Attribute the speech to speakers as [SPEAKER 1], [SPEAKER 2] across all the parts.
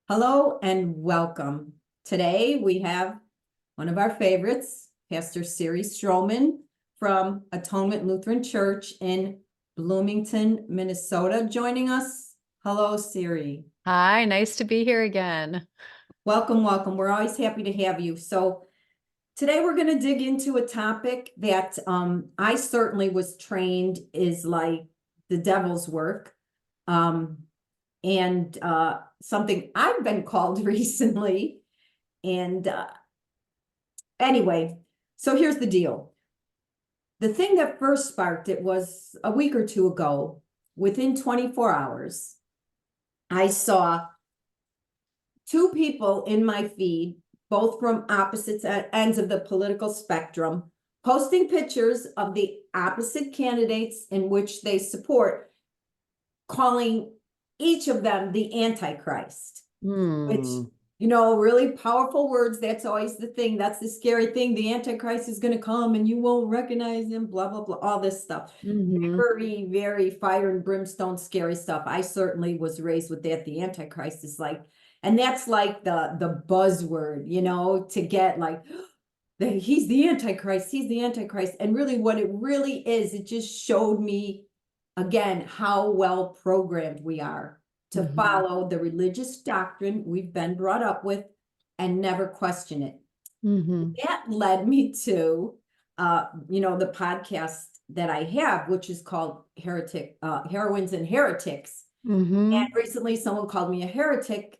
[SPEAKER 1] Hello and welcome. Today we have one of our favorites, Pastor Siri Strommen from Atonement Lutheran Church in Bloomington, Minnesota, joining us. Hello, Siri.
[SPEAKER 2] Hi, nice to be here again.
[SPEAKER 1] Welcome, welcome. We're always happy to have you. So today we're going to dig into a topic that I certainly was trained is like the devil's work. And something I've been called recently. And anyway, so here's the deal. The thing that first sparked it was a week or two ago. Within 24 hours, I saw two people in my feed, both from opposite ends of the political spectrum, posting pictures of the opposite candidates in which they support, calling each of them the Antichrist, which, really powerful words. That's always the thing. That's the scary thing. The Antichrist is going to come and you won't recognize him, blah, blah, blah, all this stuff. Very, very fire and brimstone, scary stuff. I certainly was raised with that. The Antichrist is like, and that's like the buzzword, to get like, he's the Antichrist, he's the Antichrist. And really what it really is, it just showed me again, how well programmed we are to follow the religious doctrine we've been brought up with and never question it. That led me to, the podcast that I have, which is called Heroines and Heretics. And recently someone called me a heretic,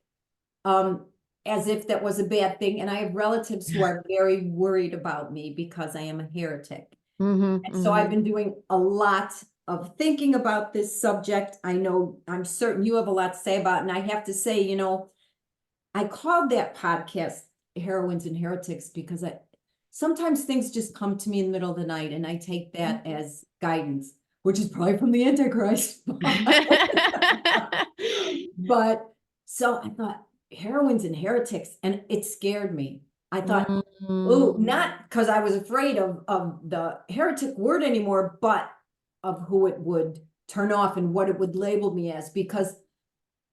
[SPEAKER 1] as if that was a bad thing. And I have relatives who are very worried about me because I am a heretic. And so I've been doing a lot of thinking about this subject. I'm certain you have a lot to say about it. And I have to say, I called that podcast Heroines and Heretics because sometimes things just come to me in the middle of the night and I take that as guidance, which is probably from the Antichrist. But so I thought Heroines and Heretics, and it scared me. I thought, oh, not because I was afraid of the heretic word anymore, but of who it would turn off and what it would label me as, because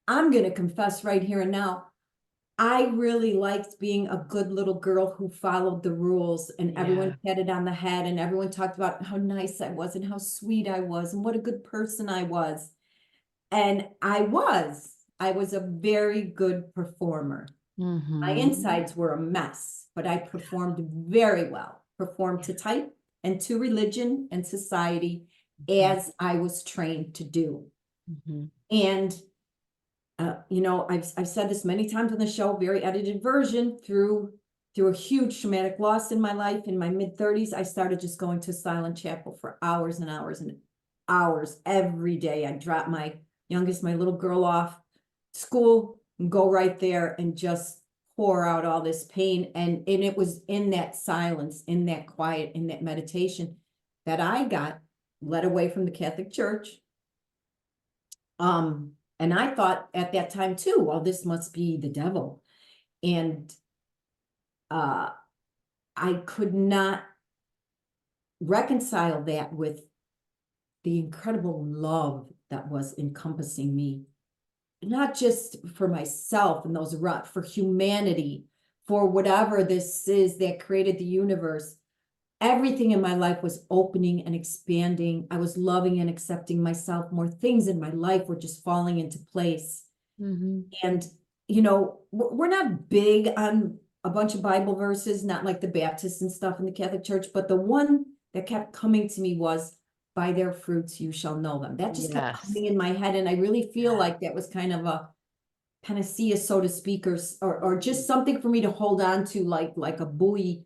[SPEAKER 1] I'm going to confess right here and now, I really liked being a good little girl who followed the rules and everyone patted on the head and everyone talked about how nice I was and how sweet I was and what a good person I was. And I was a very good performer. My insides were a mess, but I performed very well, performed to type and to religion and society as I was trained to do. And, I've said this many times on the show, very edited version, through a huge traumatic loss in my life. In my mid-30s, I started just going to silent chapel for hours and hours and hours every day. I'd drop my little girl off school and go right there and just pour out all this pain. And it was in that silence, in that quiet, in that meditation that I got led away from the Catholic Church. And I thought at that time too, well, this must be the devil. And I could not reconcile that with the incredible love that was encompassing me, not just for myself and those around, for humanity, for whatever this is that created the universe. Everything in my life was opening and expanding. I was loving and accepting myself. More things in my life were just falling into place. And, we're not big on a bunch of Bible verses, not like the Baptists and stuff in the Catholic Church, but the one that kept coming to me was, by their fruits you shall know them. That just kept coming in my head. And I really feel like that was kind of a panacea, so to speak, or just something for me to hold on to, like a buoy.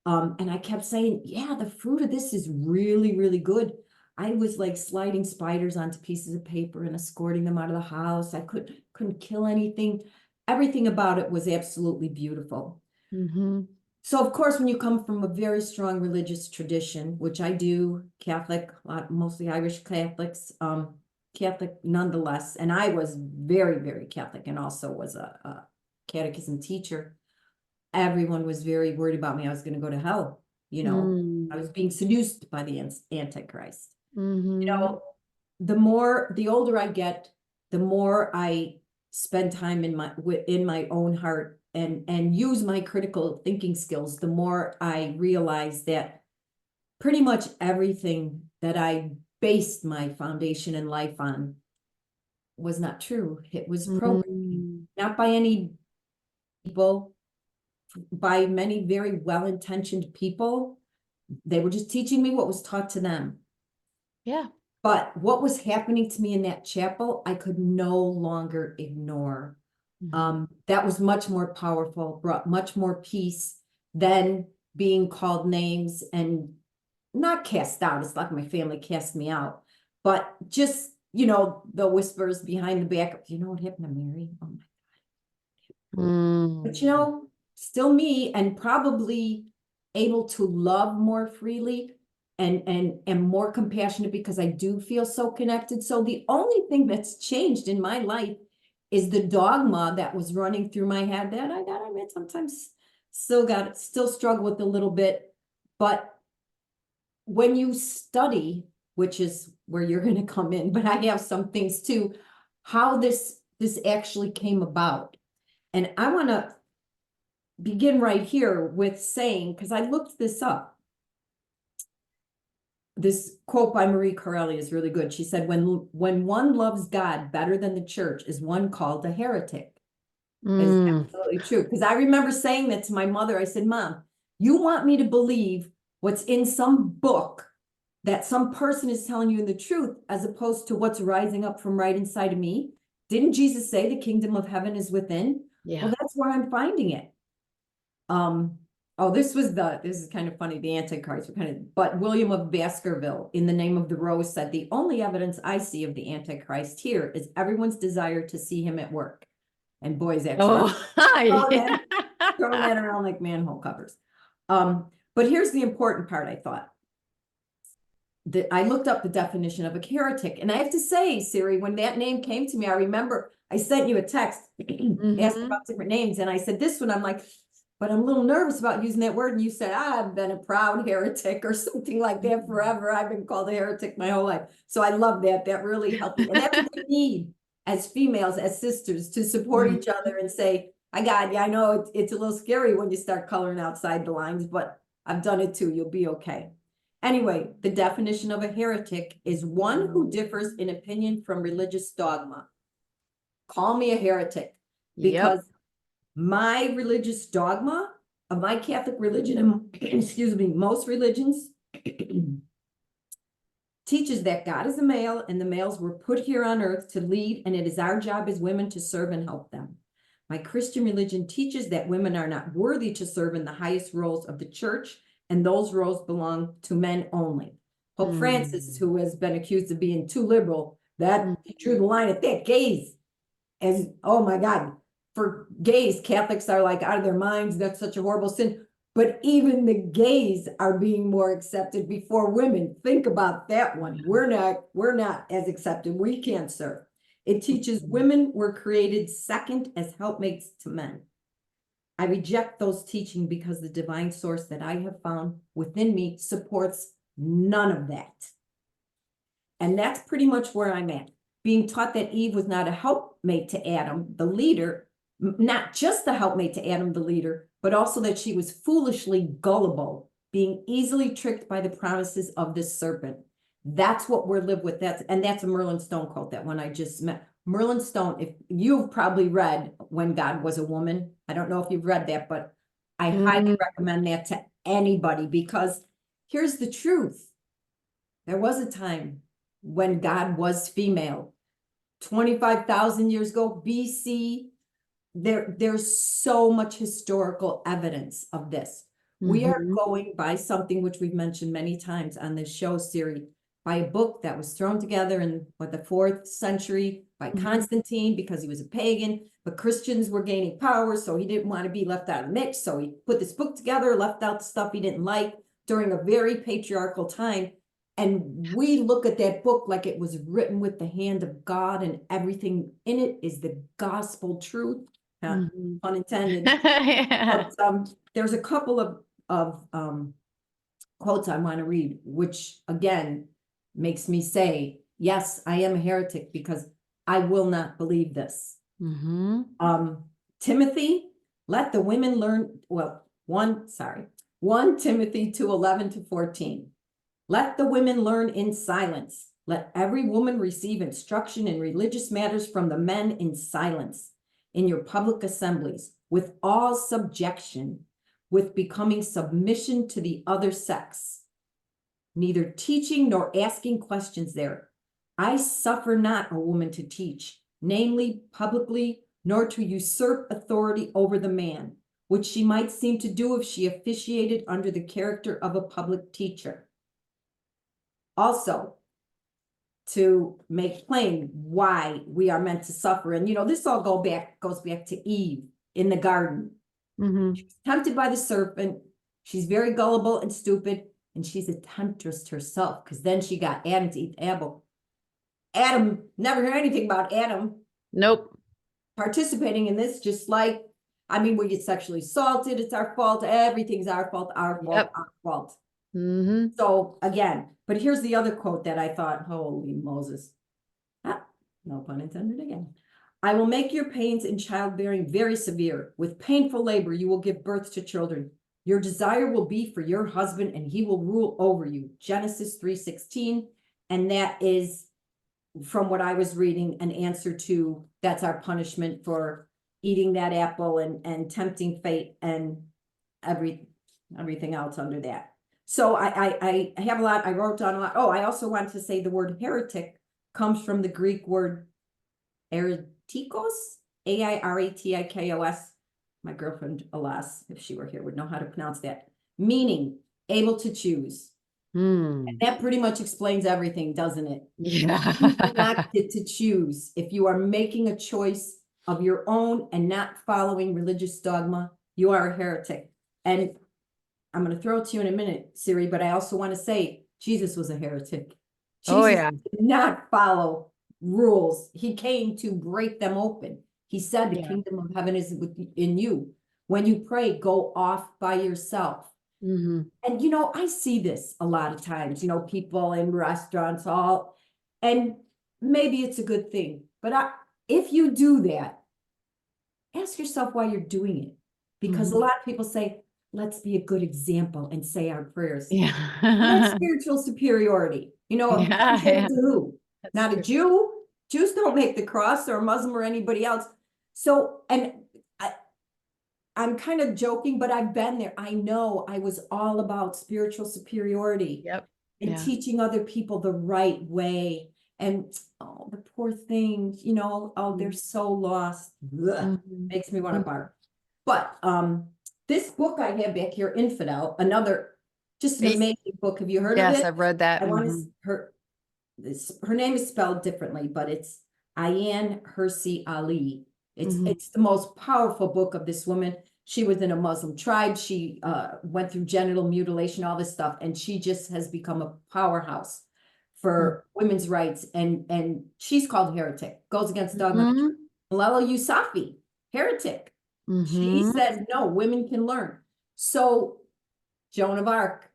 [SPEAKER 1] And I kept saying, yeah, the fruit of this is really, really good. I was like sliding spiders onto pieces of paper and escorting them out of the house. I couldn't kill anything. Everything about it was absolutely beautiful. So of course, when you come from a very strong religious tradition, which I do, Catholic, mostly Irish Catholics, Catholic nonetheless, and I was very, very Catholic and also was a catechism teacher. Everyone was very worried about me. I was going to go to hell. I was being seduced by the Antichrist. The older I get, the more I spend time in my own heart and use my critical thinking skills, the more I realized that pretty much everything that I based my foundation in life on was not true. It was programming, not by any people, by many very well-intentioned people. They were just teaching me what was taught to them.
[SPEAKER 2] Yeah.
[SPEAKER 1] But what was happening to me in that chapel, I could no longer ignore. That was much more powerful, brought much more peace than being called names and not cast out. It's like my family cast me out, but just, the whispers behind the back. You know what happened to Mary? Oh my. But still me, and probably able to love more freely and more compassionate because I do feel so connected. So the only thing that's changed in my life is the dogma that was running through my head that I gotta admit sometimes still struggle with a little bit. But when you study, which is where you're going to come in, but I have some things too, how this actually came about. And I want to begin right here with saying, because I looked this up. This quote by Marie Corelli is really good. She said, when one loves God better than the church, is one called a heretic. It's absolutely true. Because I remember saying that to my mother. I said, Mom, you want me to believe what's in some book that some person is telling you the truth, as opposed to what's rising up from right inside of me? Didn't Jesus say the kingdom of heaven is within?
[SPEAKER 2] Yeah.
[SPEAKER 1] Well, that's where I'm finding it. Oh, this is kind of funny. The Antichrist but William of Baskerville, in the name of the rose, said, the only evidence I see of the Antichrist here is everyone's desire to see him at work. And boys, actually throwing that around like manhole covers. But here's the important part. I thought that I looked up the definition of a heretic, and I have to say, Siri, when that name came to me, I remember I sent you a text asking about different names, and I said this one. I'm like, but I'm a little nervous about using that word. And you said, I've been a proud heretic or something like that forever. I've been called a heretic my whole life. So I love that. That really helped me. And that's what we need as females, as sisters, to support each other and say, I got you. I know it's a little scary when you start coloring outside the lines, but I've done it too. You'll be okay. Anyway, the definition of a heretic is one who differs in opinion from religious dogma. Call me a heretic, because my religious dogma of my Catholic religion, and excuse me, most religions teaches that God is a male and the males were put here on earth to lead, and it is our job as women to serve and help them. My Christian religion teaches that women are not worthy to serve in the highest roles of the church, and those roles belong to men only. Pope Francis, who has been accused of being too liberal, that he drew the line at that. Gays, as, oh my God, for gays, Catholics are like out of their minds. That's such a horrible sin. But even the gays are being more accepted before women. Think about that one. We're not as accepted. We can't serve. It teaches women were created second as helpmates to men. I reject those teachings because the divine source that I have found within me supports none of that. And that's pretty much where I'm at. Being taught that Eve was not a helpmate to Adam, the leader, not just the helpmate to Adam, the leader, but also that she was foolishly gullible, being easily tricked by the promises of this serpent. That's what we're lived with. That's a Merlin Stone quote, that one I just met. Merlin Stone, if you've probably read When God Was a Woman, I don't know if you've read that, but I highly recommend that to anybody, because here's the truth. There was a time when God was female. 25,000 years ago, BC, there's so much historical evidence of this. We are going by something which we've mentioned many times on this show, Siri, by a book that was thrown together in the 4th century by Constantine, because he was a pagan, but Christians were gaining power, so he didn't want to be left out of the mix. So he put this book together, left out the stuff he didn't like during a very patriarchal time. And we look at that book like it was written with the hand of God, and everything in it is the gospel truth, pun intended. But, there's a couple of quotes I want to read, which again makes me say, yes, I am a heretic, because I will not believe this.
[SPEAKER 2] Mm-hmm.
[SPEAKER 1] Timothy, let the women learn, well, 1 Timothy 2:11-14. Let the women learn in silence. Let every woman receive instruction in religious matters from the men in silence, in your public assemblies, with all subjection, with becoming submission to the other sex, neither teaching nor asking questions there. I suffer not a woman to teach, namely publicly, nor to usurp authority over the man, which she might seem to do if she officiated under the character of a public teacher. Also, to make plain why we are meant to suffer. And, this all goes back to Eve in the garden.
[SPEAKER 2] Mm-hmm.
[SPEAKER 1] She was tempted by the serpent. She's very gullible and stupid, and she's a temptress herself, because then she got Adam to eat the apple. Adam, never heard anything about Adam
[SPEAKER 2] Nope.
[SPEAKER 1] participating in this, just like, we get sexually assaulted, it's our fault, everything's our fault, our fault,
[SPEAKER 2] Yep.
[SPEAKER 1] our fault.
[SPEAKER 2] Mm-hmm.
[SPEAKER 1] So again, but here's the other quote that I thought, holy Moses. No pun intended again. I will make your pains in childbearing very severe. With painful labor, you will give birth to children. Your desire will be for your husband, and he will rule over you. Genesis 3:16. And that is, from what I was reading, an answer to, that's our punishment for eating that apple and tempting fate and everything else under that. So I have a lot, I wrote down a lot. Oh, I also want to say the word heretic comes from the Greek word heretikos, Airetikos. My girlfriend, alas, if she were here, would know how to pronounce that. Meaning, able to choose. And that pretty much explains everything, doesn't it?
[SPEAKER 2] Yeah.
[SPEAKER 1] You do not get to choose. If you are making a choice of your own and not following religious dogma, you are a heretic. And I'm going to throw it to you in a minute, Siri, but I also want to say Jesus was a heretic.
[SPEAKER 2] Oh,
[SPEAKER 1] Jesus
[SPEAKER 2] yeah.
[SPEAKER 1] did not follow rules. He came to break them open. He said the
[SPEAKER 2] Yeah.
[SPEAKER 1] kingdom of heaven is in you. When you pray, go off by yourself.
[SPEAKER 2] Mm-hmm.
[SPEAKER 1] And, I see this a lot of times, people in restaurants and maybe it's a good thing, but if you do that, ask yourself why you're doing it. Because a lot of people say, let's be a good example and say our prayers.
[SPEAKER 2] Yeah.
[SPEAKER 1] That's spiritual superiority.
[SPEAKER 2] Yeah,
[SPEAKER 1] Compared
[SPEAKER 2] yeah.
[SPEAKER 1] to who?
[SPEAKER 2] That's
[SPEAKER 1] Not
[SPEAKER 2] true.
[SPEAKER 1] a Jew. Jews don't make the cross, or a Muslim, or anybody else. So, and I'm kind of joking, but I've been there. I know I was all about spiritual superiority
[SPEAKER 2] Yep.
[SPEAKER 1] and
[SPEAKER 2] Yeah.
[SPEAKER 1] teaching other people the right way. And the poor things, they're so lost. Ugh, makes me want to bark. But this book I have back here, Infidel, another just an amazing book. Have you heard of
[SPEAKER 2] Yes,
[SPEAKER 1] it?
[SPEAKER 2] I've read that.
[SPEAKER 1] I want to her name is spelled differently, but it's Ayan Hirsi Ali. It's the most powerful book of this woman. She was in a Muslim tribe. She went through genital mutilation, all this stuff, and she just has become a powerhouse for women's rights. And she's called heretic, goes against dogma. Malala Yousafzai, heretic. She said, no, women can learn. So Joan of Arc,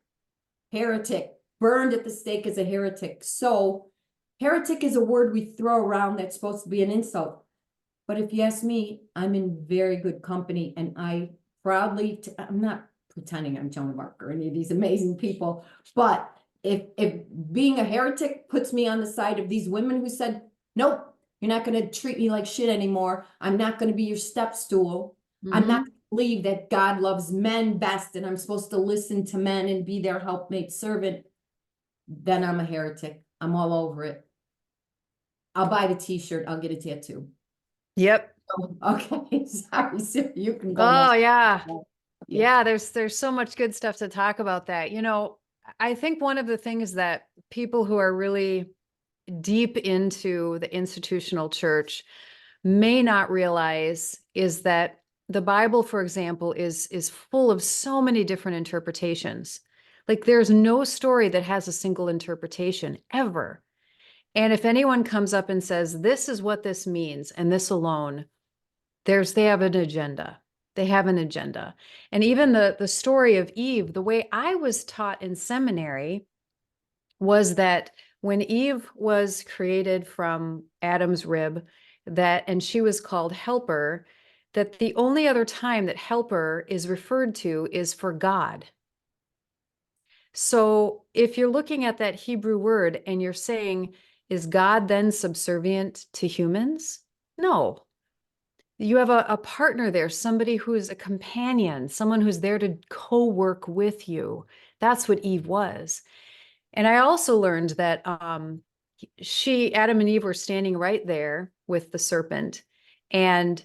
[SPEAKER 1] heretic, burned at the stake as a heretic. So heretic is a word we throw around that's supposed to be an insult. But if you ask me, I'm in very good company, and I proudly, I'm not pretending I'm Joan of Arc or any of these amazing people, but if being a heretic puts me on the side of these women who said, nope, you're not going to treat me like shit anymore. I'm not going to be your step stool. I'm not going to believe that God loves men best and I'm supposed to listen to men and be their helpmate servant. Then I'm a heretic. I'm all over it. I'll buy the t-shirt. I'll get a tattoo.
[SPEAKER 2] Yep.
[SPEAKER 1] Okay, sorry, Siri, you can go
[SPEAKER 2] Oh,
[SPEAKER 1] next.
[SPEAKER 2] yeah.
[SPEAKER 1] Yeah.
[SPEAKER 2] Yeah, there's so much good stuff to talk about that. I think one of the things that people who are really deep into the institutional church may not realize is that the Bible, for example, is full of so many different interpretations. Like there's no story that has a single interpretation ever. And if anyone comes up and says, this is what this means, and this alone, they have an agenda. They have an agenda. And even the story of Eve, the way I was taught in seminary was that when Eve was created from Adam's rib, and she was called helper, that the only other time that helper is referred to is for God. So if you're looking at that Hebrew word and you're saying, is God then subservient to humans? No. You have a partner there, somebody who's a companion, someone who's there to co-work with you. That's what Eve was. And I also learned that Adam and Eve were standing right there with the serpent. And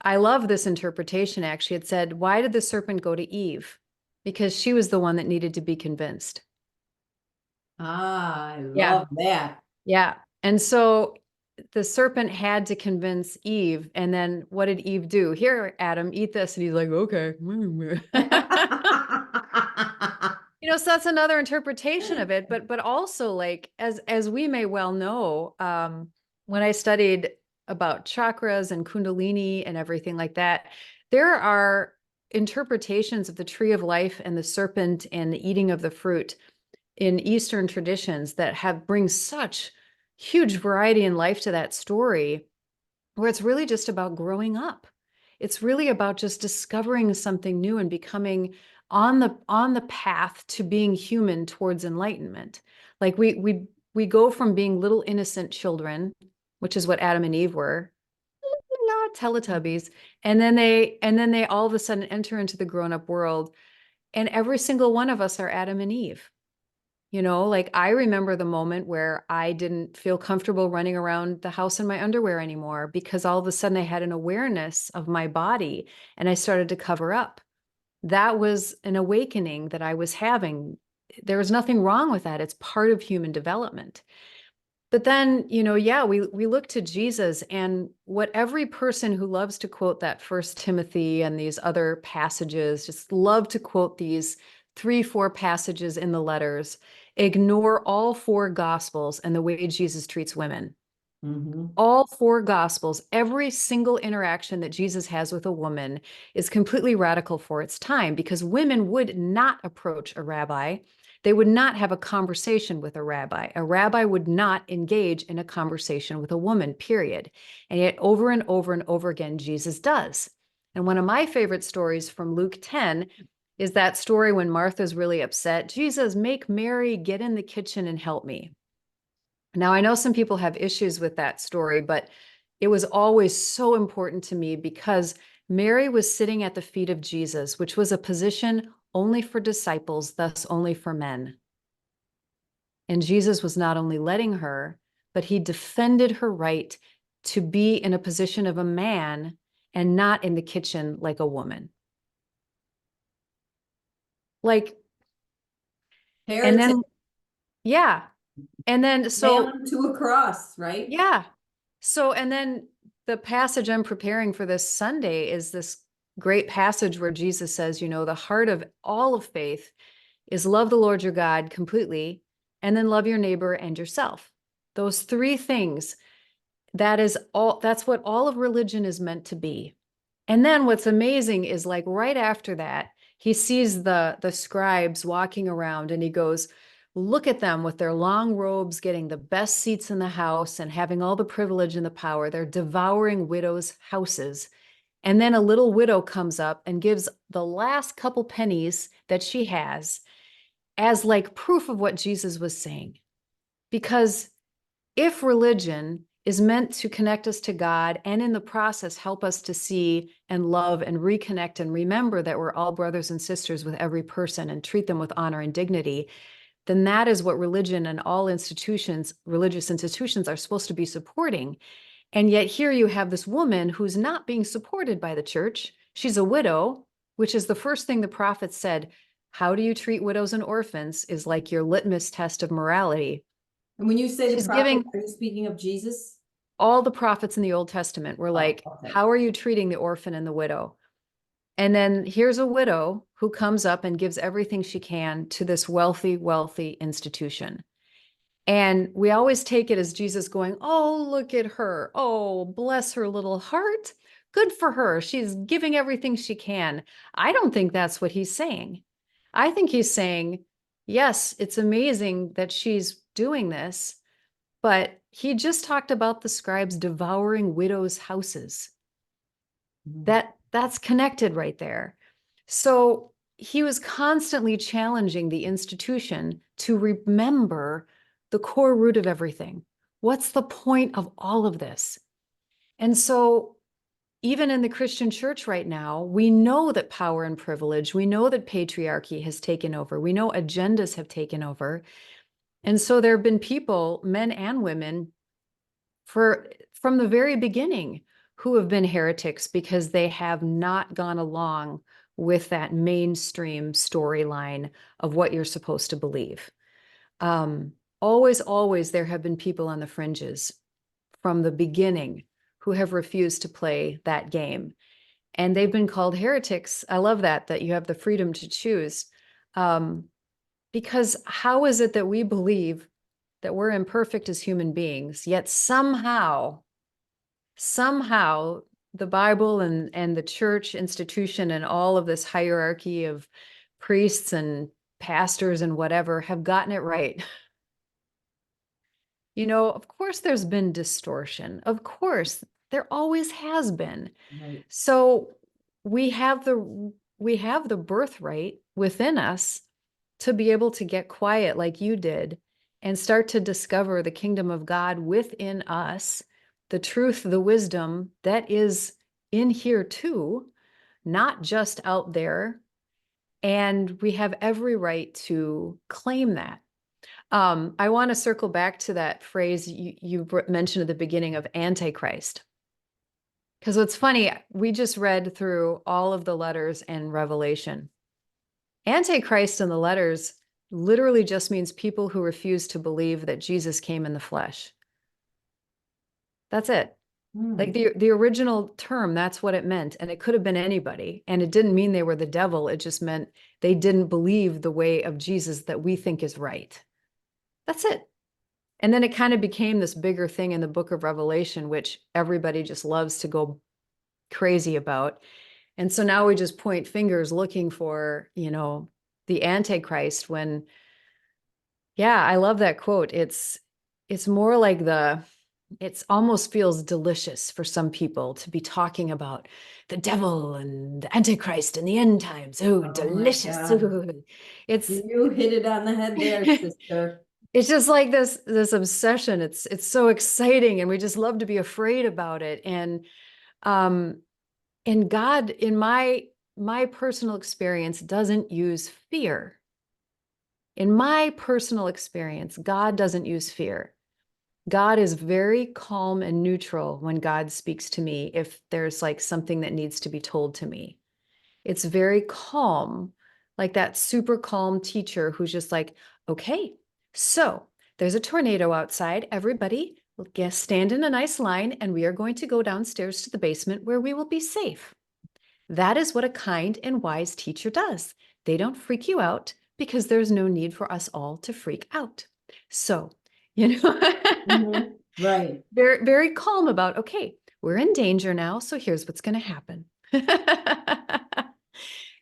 [SPEAKER 2] I love this interpretation, actually. It said, why did the serpent go to Eve? Because she was the one that needed to be convinced.
[SPEAKER 1] Ah, I
[SPEAKER 2] Yeah.
[SPEAKER 1] love that.
[SPEAKER 2] Yeah. And so the serpent had to convince Eve. And then what did Eve do? Here, Adam, eat this. And he's like, okay. So that's another interpretation of it. But also, like, as we may well know, when I studied about chakras and kundalini and everything like that, there are interpretations of the tree of life and the serpent and the eating of the fruit in Eastern traditions that bring such huge variety in life to that story, where it's really just about growing up. It's really about just discovering something new and becoming on the path to being human towards enlightenment. Like we go from being little innocent children, which is what Adam and Eve were, not Teletubbies, and then they all of a sudden enter into the grown-up world, and every single one of us are Adam and Eve. Like I remember the moment where I didn't feel comfortable running around the house in my underwear anymore because all of a sudden I had an awareness of my body and I started to cover up. That was an awakening that I was having. There was nothing wrong with that. It's part of human development. But then, yeah, we look to Jesus, and what every person who loves to quote that First Timothy and these other passages, just love to quote these 3-4 passages in the letters, ignore all 4 gospels and the way Jesus treats women.
[SPEAKER 1] Mm-hmm.
[SPEAKER 2] All 4 gospels, every single interaction that Jesus has with a woman is completely radical for its time, because women would not approach a rabbi. They would not have a conversation with a rabbi. A rabbi would not engage in a conversation with a woman, period. And yet over and over and over again, Jesus does. And one of my favorite stories from Luke 10 is that story when Martha's really upset. Jesus, make Mary get in the kitchen and help me. Now, I know some people have issues with that story, but it was always so important to me because Mary was sitting at the feet of Jesus, which was a position only for disciples, thus only for men. And Jesus was not only letting her, but he defended her right to be in a position of a man and not in the kitchen like a woman. And
[SPEAKER 1] Heretic.
[SPEAKER 2] then, yeah. And then, so
[SPEAKER 1] Nailed to a cross, right?
[SPEAKER 2] yeah. So, and then the passage I'm preparing for this Sunday is this great passage where Jesus says, the heart of all of faith is love the Lord your God completely, and then love your neighbor and yourself. Those 3 things, that's what all of religion is meant to be. And then what's amazing is, like, right after that, he sees the scribes walking around and he goes, look at them with their long robes, getting the best seats in the house and having all the privilege and the power. They're devouring widows' houses. And then a little widow comes up and gives the last couple pennies that she has as like proof of what Jesus was saying. Because if religion is meant to connect us to God and in the process help us to see and love and reconnect and remember that we're all brothers and sisters with every person and treat them with honor and dignity, then that is what religion and all institutions, religious institutions, are supposed to be supporting. And yet here you have this woman who's not being supported by the church. She's a widow, which is the first thing the prophet said. How do you treat widows and orphans is like your litmus test of morality.
[SPEAKER 1] And when you say the
[SPEAKER 2] She's
[SPEAKER 1] prophet,
[SPEAKER 2] giving
[SPEAKER 1] are you speaking of Jesus?
[SPEAKER 2] all the prophets in the Old Testament were like,
[SPEAKER 1] Okay.
[SPEAKER 2] how are you treating the orphan and the widow? And then here's a widow who comes up and gives everything she can to this wealthy, wealthy institution. And we always take it as Jesus going, oh, look at her. Oh, bless her little heart. Good for her. She's giving everything she can. I don't think that's what he's saying. I think he's saying, yes, it's amazing that she's doing this, but he just talked about the scribes devouring widows' houses.
[SPEAKER 1] Mhm.
[SPEAKER 2] That's connected right there. So he was constantly challenging the institution to remember the core root of everything. What's the point of all of this? And so even in the Christian church right now, we know that power and privilege, we know that patriarchy has taken over, we know agendas have taken over. And so there have been people, men and women, from the very beginning who have been heretics because they have not gone along with that mainstream storyline of what you're supposed to believe. Always, there have been people on the fringes from the beginning who have refused to play that game. And they've been called heretics. I love that you have the freedom to choose. Because how is it that we believe that we're imperfect as human beings, yet somehow the Bible and the church institution and all of this hierarchy of priests and pastors and whatever have gotten it right? Of course there's been distortion. Of course, there always has been.
[SPEAKER 1] Right.
[SPEAKER 2] So we have the birthright within us to be able to get quiet like you did and start to discover the kingdom of God within us, the truth, the wisdom that is in here too, not just out there. And we have every right to claim that. I want to circle back to that phrase you mentioned at the beginning of Antichrist. Because what's funny, we just read through all of the letters in Revelation. Antichrist in the letters literally just means people who refuse to believe that Jesus came in the flesh. That's it. Like the original term, that's what it meant. And it could have been anybody. And it didn't mean they were the devil. It just meant they didn't believe the way of Jesus that we think is right. That's it. And then it kind of became this bigger thing in the book of Revelation, which everybody just loves to go crazy about. And so now we just point fingers looking for, the Antichrist when, yeah, I love that quote. It's more like it almost feels delicious for some people to be talking about the devil and the Antichrist and the end times. Oh,
[SPEAKER 1] Oh my
[SPEAKER 2] delicious.
[SPEAKER 1] God.
[SPEAKER 2] Ooh. It's
[SPEAKER 1] You hit it on the head there, sister.
[SPEAKER 2] it's just like this obsession. It's so exciting and we just love to be afraid about it. And God, in my personal experience, doesn't use fear. In my personal experience, God doesn't use fear. God is very calm and neutral when God speaks to me if there's like something that needs to be told to me. It's very calm, like that super calm teacher who's just like, okay, so there's a tornado outside. Everybody, stand in a nice line, and we are going to go downstairs to the basement where we will be safe. That is what a kind and wise teacher does. They don't freak you out because there's no need for us all to freak out. So,
[SPEAKER 1] Right.
[SPEAKER 2] very, very calm about, okay, we're in danger now, so here's what's going to happen.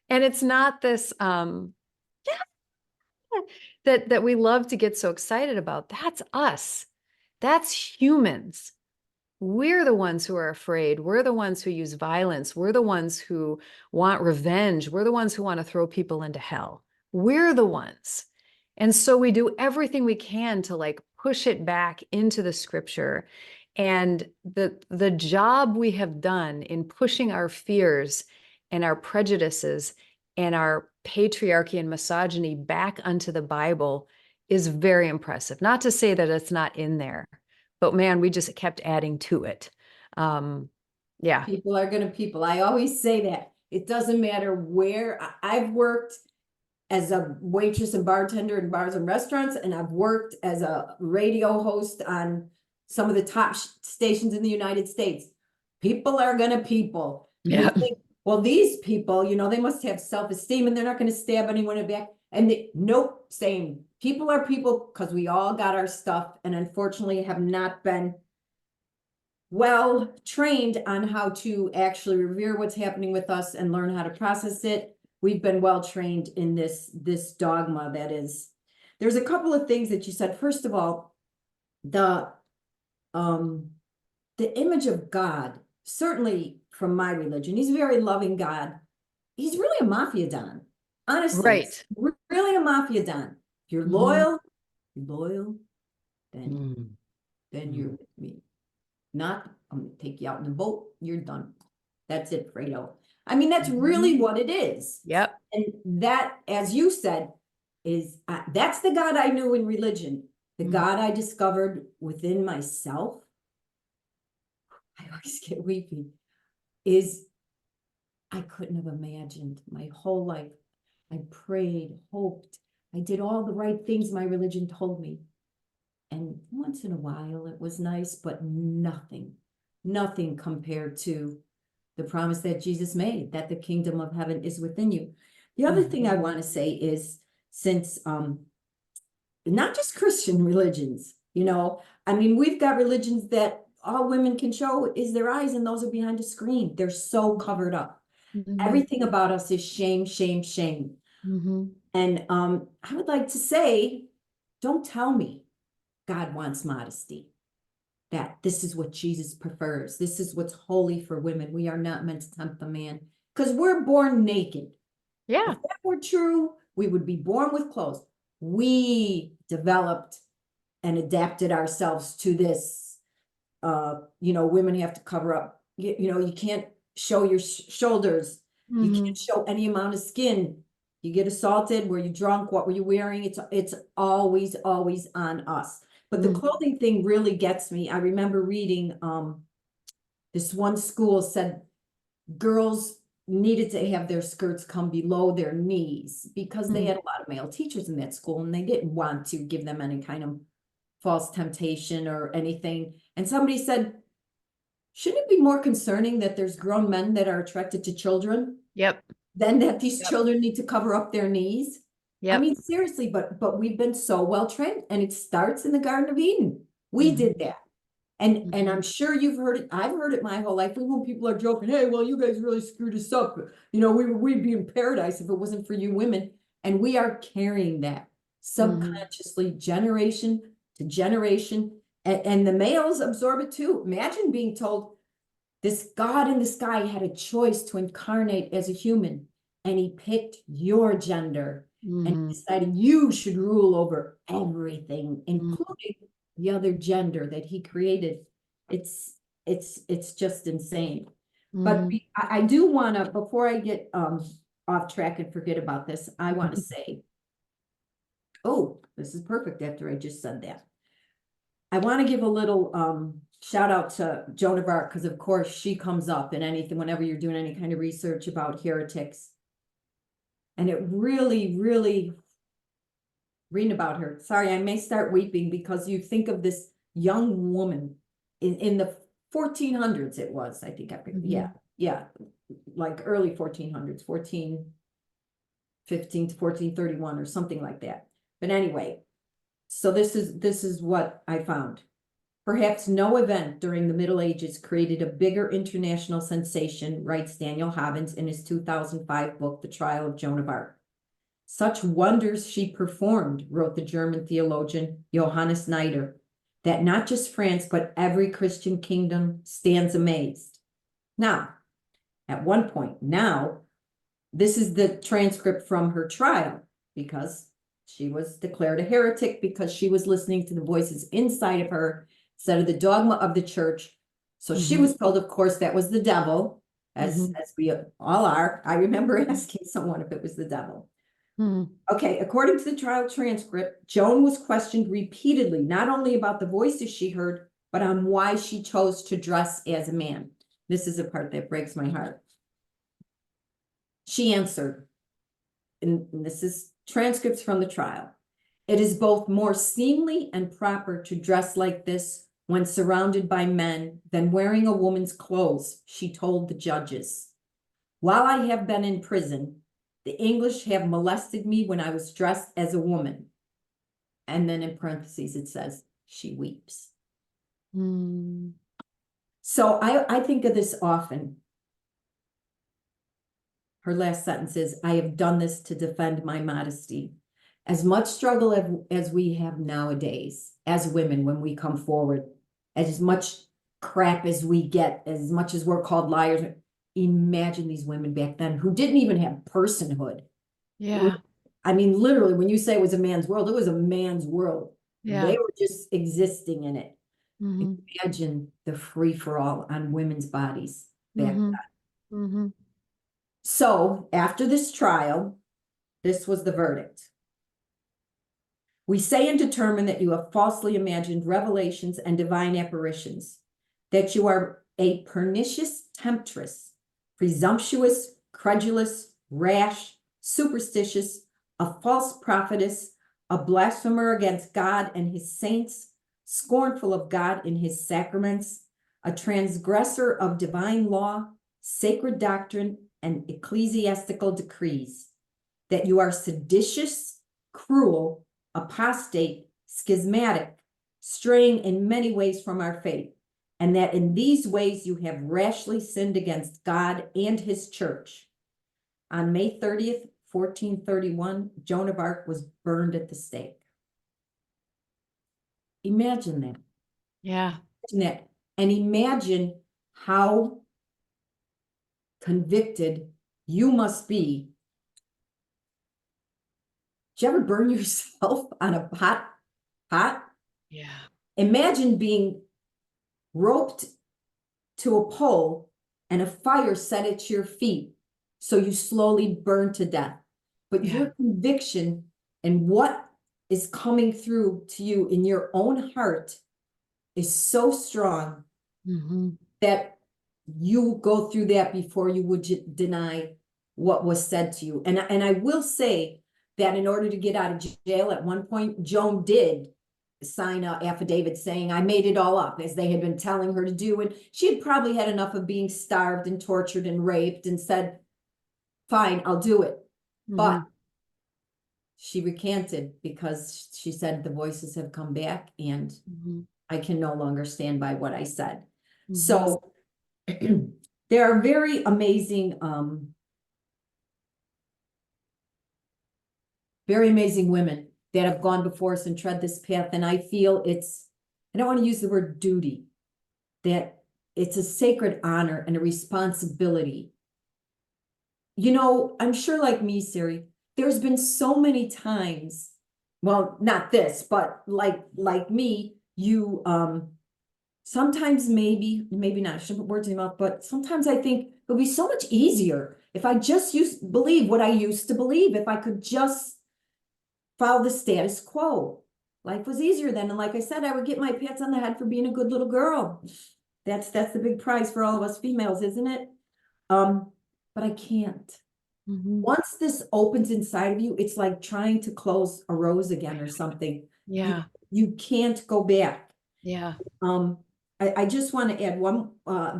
[SPEAKER 2] And it's not this that we love to get so excited about. That's us. That's humans. We're the ones who are afraid. We're the ones who use violence. We're the ones who want revenge. We're the ones who want to throw people into hell. We're the ones. And so we do everything we can to like push it back into the scripture. And the job we have done in pushing our fears and our prejudices and our patriarchy and misogyny back onto the Bible is very impressive. Not to say that it's not in there, but man, we just kept adding to it. Yeah.
[SPEAKER 1] People are gonna people. I always say that. It doesn't matter where. I've worked as a waitress and bartender in bars and restaurants, and I've worked as a radio host on some of the top stations in the United States. People are gonna people. You
[SPEAKER 2] Yeah.
[SPEAKER 1] think, well, these people, they must have self-esteem and they're not gonna stab anyone in the back. And nope, same. People are people because we all got our stuff and unfortunately have not been well trained on how to actually revere what's happening with us and learn how to process it. We've been well trained in this dogma that is. There's a couple of things that you said. First of all, the the image of God, certainly from my religion, he's a very loving God. He's really a mafia don. Honestly,
[SPEAKER 2] Right.
[SPEAKER 1] really a mafia don. If you're loyal, then you're with me. Not, I'm gonna take you out in the boat, you're done. That's it, Fredo. I mean, that's really what it is.
[SPEAKER 2] Yep.
[SPEAKER 1] And that, as you said, is that's the God I knew in religion. The God I discovered within myself, I always get weepy, is I couldn't have imagined my whole life. I prayed, hoped, I did all the right things my religion told me. And once in a while it was nice, but nothing compared to the promise that Jesus made, that the kingdom of heaven is within you. The other thing I want to say is, since not just Christian religions, I mean, we've got religions that all women can show is their eyes, and those are behind a screen. They're so covered up. Everything about us is shame, shame, shame. And I would like to say, don't tell me God wants modesty, that this is what Jesus prefers. This is what's holy for women. We are not meant to tempt a man because we're born naked.
[SPEAKER 2] Yeah.
[SPEAKER 1] If that were true, we would be born with clothes. We developed and adapted ourselves to this. Women have to cover up. You can't show your shoulders. You can't show any amount of skin. You get assaulted. Were you drunk? What were you wearing? It's always on us. But the clothing thing really gets me. I remember reading this one school said girls needed to have their skirts come below their knees because they had a lot of male teachers in that school, and they didn't want to give them any kind of false temptation or anything. And somebody said, shouldn't it be more concerning that there's grown men that are attracted to children?
[SPEAKER 2] Yep.
[SPEAKER 1] Than that these children need to cover up their knees? I mean, seriously, but we've been so well trained, and it starts in the Garden of Eden. We did that. And I'm sure you've heard it. I've heard it my whole life. When people are joking, hey, well, you guys really screwed us up. We'd be in paradise if it wasn't for you women. And we are carrying that subconsciously, generation to generation. And the males absorb it too. Imagine being told this God in the sky had a choice to incarnate as a human, and he picked your gender and decided you should rule over everything, including the other gender that he created. It's just insane. But I do want to, before I get off track and forget about this, I want to say, oh, this is perfect after I just said that. I want to give a little shout out to Joan of Arc, because of course she comes up in anything, whenever you're doing any kind of research about heretics. And it really, really, reading about her, sorry, I may start weeping, because you think of this young woman in the 1400s, it was, I think, yeah, like early 1400s, 1415 to 1431 or something like that. But anyway, so this is what I found. Perhaps no event during the Middle Ages created a bigger international sensation, writes Daniel Hobbins in his 2005 book, The Trial of Joan of Arc. Such wonders she performed, wrote the German theologian Johannes Neider, that not just France, but every Christian kingdom stands amazed. Now, at one point, this is the transcript from her trial, because she was declared a heretic because she was listening to the voices inside of her instead of the dogma of the church. So she was told, of course, that was the devil, as we all are. I remember asking someone if it was the devil. Okay, according to the trial transcript, Joan was questioned repeatedly, not only about the voices she heard, but on why she chose to dress as a man. This is a part that breaks my heart. She answered, and this is transcripts from the trial, "It is both more seemly and proper to dress like this when surrounded by men than wearing a woman's clothes," she told the judges. "While I have been in prison, the English have molested me when I was dressed as a woman." And then in parentheses, it says, she weeps. So I think of this often. Her last sentence is, "I have done this to defend my modesty." As much struggle as we have nowadays as women when we come forward as much crap as we get, as much as we're called liars. Imagine these women back then who didn't even have personhood.
[SPEAKER 2] Yeah.
[SPEAKER 1] I mean, literally, when you say it was a man's world, it was a man's world.
[SPEAKER 2] Yeah.
[SPEAKER 1] They were just existing in it.
[SPEAKER 2] Mhm.
[SPEAKER 1] Imagine the free-for-all on women's bodies back
[SPEAKER 2] Mhm.
[SPEAKER 1] then.
[SPEAKER 2] Mhm.
[SPEAKER 1] So after this trial, this was the verdict. We say and determine that you have falsely imagined revelations and divine apparitions, that you are a pernicious temptress, presumptuous, credulous, rash, superstitious, a false prophetess, a blasphemer against God and his saints, scornful of God and his sacraments, a transgressor of divine law, sacred doctrine, and ecclesiastical decrees, that you are seditious, cruel, apostate, schismatic, straying in many ways from our faith, and that in these ways you have rashly sinned against God and his church. On May 30th, 1431, Joan of Arc was burned at the stake. Imagine that.
[SPEAKER 2] Yeah.
[SPEAKER 1] Imagine that. And imagine how convicted you must be. Did you ever burn yourself on a pot?
[SPEAKER 2] Yeah.
[SPEAKER 1] Imagine being roped to a pole and a fire set at your feet, so you slowly burn to death. But
[SPEAKER 2] Yeah.
[SPEAKER 1] your conviction and what is coming through to you in your own heart is so strong
[SPEAKER 2] Mhm.
[SPEAKER 1] that you go through that before you would deny what was said to you. And I will say that in order to get out of jail, at one point, Joan did sign an affidavit saying, I made it all up, as they had been telling her to do. And she had probably had enough of being starved and tortured and raped and said, fine, I'll do it. But
[SPEAKER 2] Mhm.
[SPEAKER 1] she recanted because she said, the voices have come back and
[SPEAKER 2] Mhm.
[SPEAKER 1] I can no longer stand by what I said.
[SPEAKER 2] Mhm.
[SPEAKER 1] So there are very amazing women that have gone before us and tread this path. And I feel it's, I don't want to use the word duty, that it's a sacred honor and a responsibility. You know, I'm sure like me, Siri, there's been so many times, well, not this, but like me, you sometimes maybe not, I shouldn't put words in your mouth, but sometimes I think it would be so much easier if I just believe what I used to believe, if I could just follow the status quo. Life was easier then. And like I said, I would get my pats on the head for being a good little girl. That's the big prize for all of us females, isn't it? But I can't.
[SPEAKER 2] Mhm.
[SPEAKER 1] Once this opens inside of you, it's like trying to close a rose again or something.
[SPEAKER 2] Yeah.
[SPEAKER 1] You can't go back.
[SPEAKER 2] Yeah.
[SPEAKER 1] I just want to add one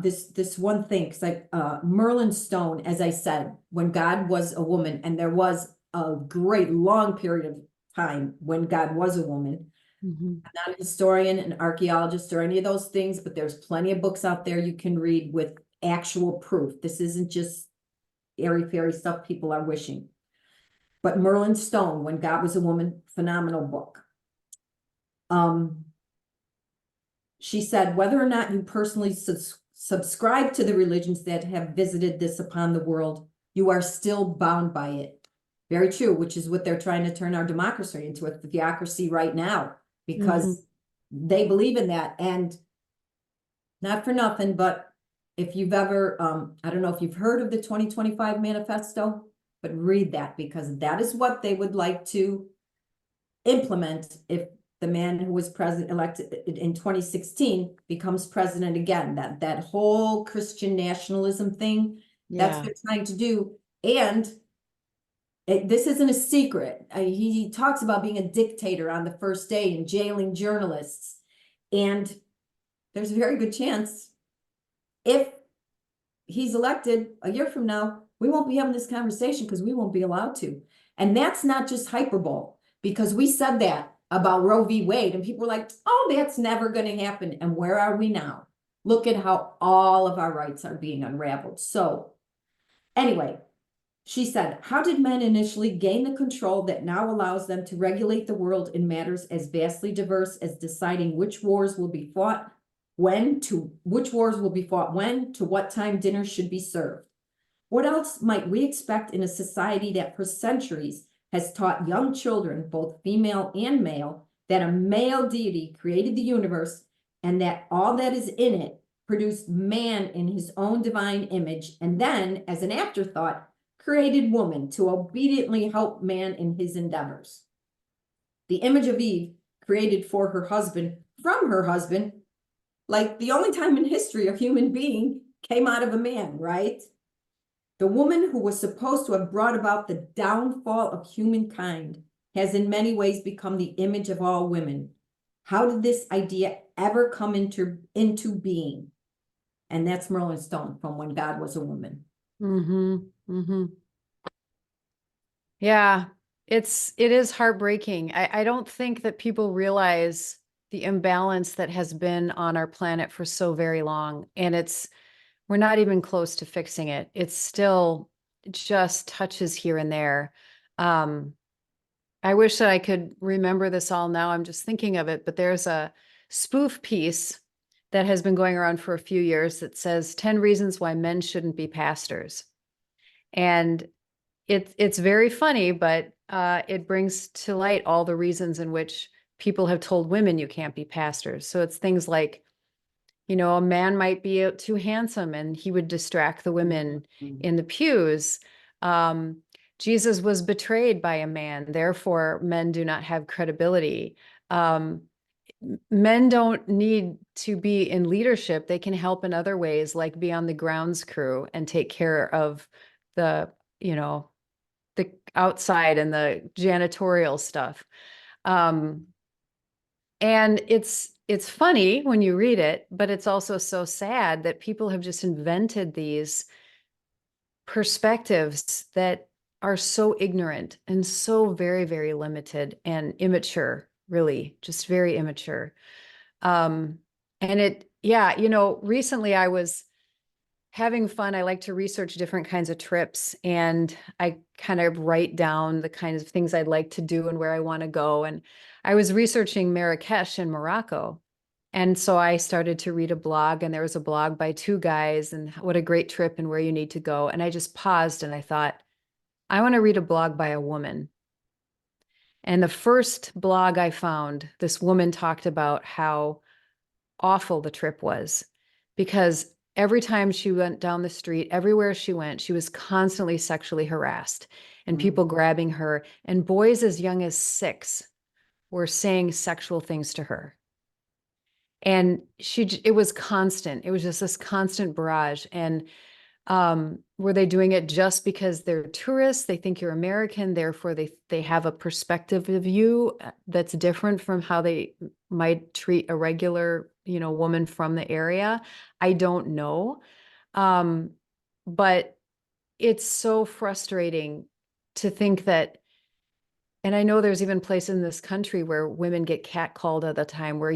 [SPEAKER 1] this one thing, because Merlin Stone, as I said, when God was a woman, and there was a great long period of time when God was a woman.
[SPEAKER 2] Mhm.
[SPEAKER 1] I'm not a historian, an archaeologist, or any of those things, but there's plenty of books out there you can read with actual proof. This isn't just airy-fairy stuff people are wishing. But Merlin Stone, When God Was a Woman, phenomenal book. She said, whether or not you personally subscribe to the religions that have visited this upon the world, you are still bound by it. Very true, which is what they're trying to turn our democracy into, a theocracy right now, because they believe in that. And not for nothing, but if you've ever, I don't know if you've heard of the 2025 manifesto, but read that, because that is what they would like to implement if the man who was president elected in 2016 becomes president again. That whole Christian nationalism thing, that's what they're trying to do. And this isn't a secret. He talks about being a dictator on the first day and jailing journalists. And there's a very good chance, if he's elected a year from now, we won't be having this conversation, because we won't be allowed to. And that's not just hyperbole, because we said that about Roe v. Wade, and people were like, oh, that's never going to happen. And where are we now? Look at how all of our rights are being unraveled. So anyway, she said, how did men initially gain the control that now allows them to regulate the world in matters as vastly diverse as deciding which wars will be fought, which wars will be fought when, to what time dinner should be served. What else might we expect in a society that for centuries has taught young children, both female and male, that a male deity created the universe and that all that is in it produced man in his own divine image, and then, as an afterthought, created woman to obediently help man in his endeavors. The image of Eve, created for her husband, from her husband, like the only time in history a human being came out of a man, right? The woman who was supposed to have brought about the downfall of humankind has in many ways become the image of all women. How did this idea ever come into being? And that's Merlin Stone from When God Was a Woman.
[SPEAKER 2] Mm-hmm. Mm-hmm. Yeah, it is heartbreaking. I don't think that people realize the imbalance that has been on our planet for so very long. And we're not even close to fixing it. It's still just touches here and there. I wish that I could remember this all now. I'm just thinking of it, but there's a spoof piece that has been going around for a few years that says 10 reasons why men shouldn't be pastors. And it's very funny, but it brings to light all the reasons in which people have told women you can't be pastors. So it's things like, a man might be too handsome and he would distract the women in the pews. Jesus was betrayed by a man, therefore men do not have credibility. Men don't need to be in leadership. They can help in other ways, like be on the grounds crew and take care of the outside and the janitorial stuff. And it's funny when you read it, but it's also so sad that people have just invented these perspectives that are so ignorant and so very, very limited and immature, really, just very immature. Recently I was having fun. I like to research different kinds of trips, and I kind of write down the kinds of things I'd like to do and where I want to go. And I was researching Marrakesh in Morocco. And so I started to read a blog, and there was a blog by two guys and what a great trip and where you need to go. And I just paused and I thought, I want to read a blog by a woman. And the first blog I found, this woman talked about how awful the trip was, because every time she went down the street, everywhere she went, she was constantly sexually harassed and people grabbing her, and boys as young as 6 were saying sexual things to her. And it was constant. It was just this constant barrage. And were they doing it just because they're tourists? They think you're American, therefore they have a perspective of you that's different from how they might treat a regular, woman from the area. I don't know. But it's so frustrating to think that, and I know there's even places in this country where women get catcalled at the time, where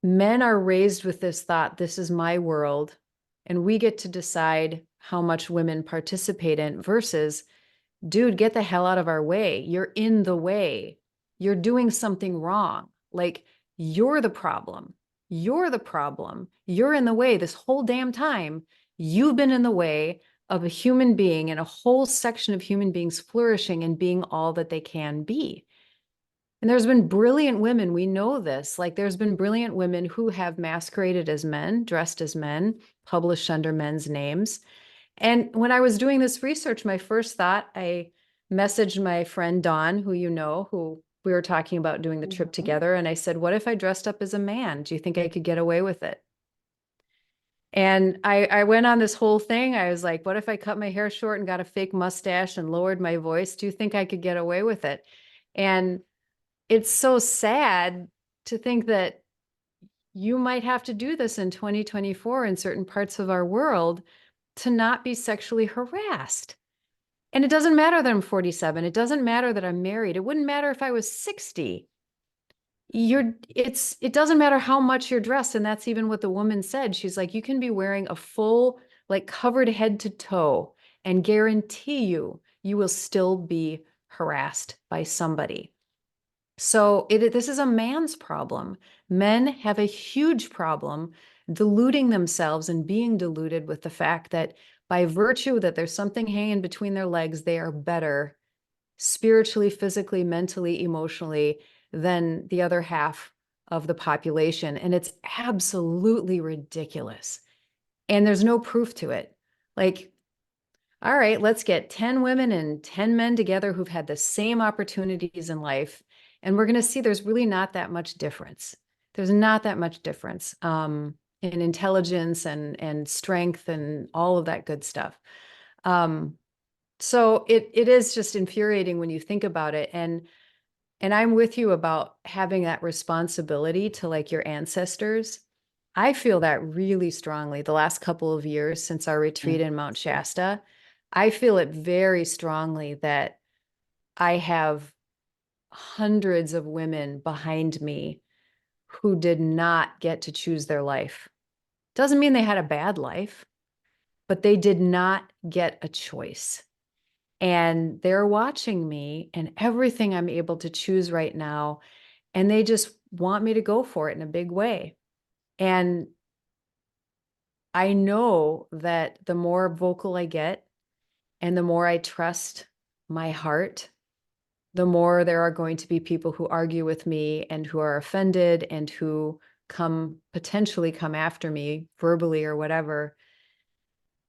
[SPEAKER 2] men are raised with this thought, this is my world, and we get to decide how much women participate in, versus, dude, get the hell out of our way. You're in the way. You're doing something wrong. Like, you're the problem. You're the problem. You're in the way this whole damn time. You've been in the way of a human being and a whole section of human beings flourishing and being all that they can be. And there's been brilliant women, we know this, like there's been brilliant women who have masqueraded as men, dressed as men, published under men's names. And when I was doing this research, my first thought, I messaged my friend Dawn, who we were talking about doing the trip together. And I said, what if I dressed up as a man? Do you think I could get away with it? And I went on this whole thing. I was like, what if I cut my hair short and got a fake mustache and lowered my voice? Do you think I could get away with it? And it's so sad to think that you might have to do this in 2024 in certain parts of our world to not be sexually harassed. And it doesn't matter that I'm 47. It doesn't matter that I'm married. It wouldn't matter if I was 60. It doesn't matter how much you're dressed. And that's even what the woman said. She's like, you can be wearing a full, like, covered head to toe, and guarantee you will still be harassed by somebody. So this is a man's problem. Men have a huge problem deluding themselves and being deluded with the fact that by virtue that there's something hanging between their legs, they are better spiritually, physically, mentally, emotionally than the other half of the population. And it's absolutely ridiculous. And there's no proof to it. Like, all right, let's get 10 women and 10 men together who've had the same opportunities in life. And we're going to see there's really not that much difference. There's not that much difference in intelligence and strength and all of that good stuff. So it is just infuriating when you think about it. And I'm with you about having that responsibility to like your ancestors. I feel that really strongly the last couple of years since our retreat in Mount Shasta. I feel it very strongly that I have hundreds of women behind me who did not get to choose their life. Doesn't mean they had a bad life, but they did not get a choice. And they're watching me and everything I'm able to choose right now. And they just want me to go for it in a big way. And I know that the more vocal I get and the more I trust my heart, the more there are going to be people who argue with me and who are offended and who potentially come after me verbally or whatever.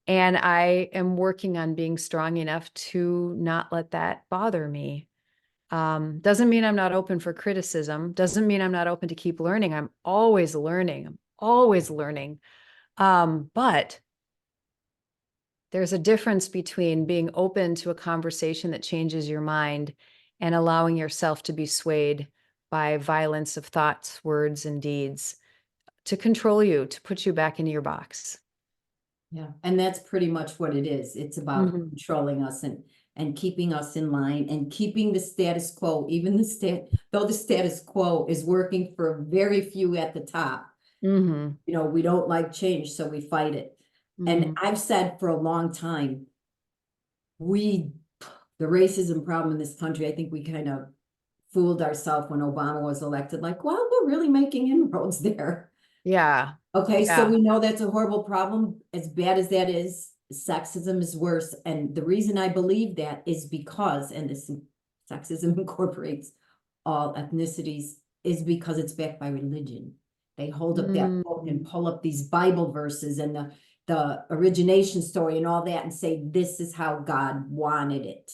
[SPEAKER 2] And I am working on being strong enough to not let that bother me. Doesn't mean I'm not open for criticism. Doesn't mean I'm not open to keep learning. I'm always learning. I'm always learning. But there's a difference between being open to a conversation that changes your mind and allowing yourself to be swayed by violence of thoughts, words, and deeds to control you, to put you back into your box.
[SPEAKER 1] Yeah, and that's pretty much what it is. It's about controlling us and keeping us in line and keeping the status quo, even though the status quo is working for very few at the top.
[SPEAKER 2] Mm-hmm.
[SPEAKER 1] You know, we don't like change, so we fight it. And I've said for a long time, the racism problem in this country, I think we kind of fooled ourselves when Obama was elected, like, well, we're really making inroads there.
[SPEAKER 2] Yeah.
[SPEAKER 1] Okay, so
[SPEAKER 2] Yeah.
[SPEAKER 1] we know that's a horrible problem. As bad as that is, sexism is worse. And the reason I believe that is because, and this sexism incorporates all ethnicities, is because it's backed by religion. They hold up that book and pull up these Bible verses and the origination story and all that and say, this is how God wanted it.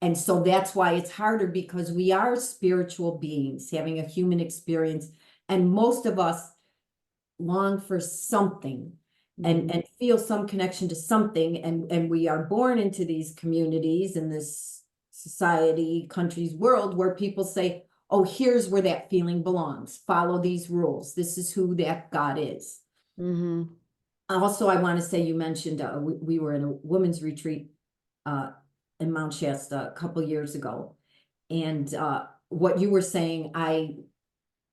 [SPEAKER 1] And so that's why it's harder, because we are spiritual beings having a human experience. And most of us long for something and feel some connection to something. And we are born into these communities in this society, countries, world where people say, oh, here's where that feeling belongs. Follow these rules. This is who that God is. Also, I want to say, you mentioned we were in a women's retreat in Mount Shasta a couple years ago. And what you were saying, I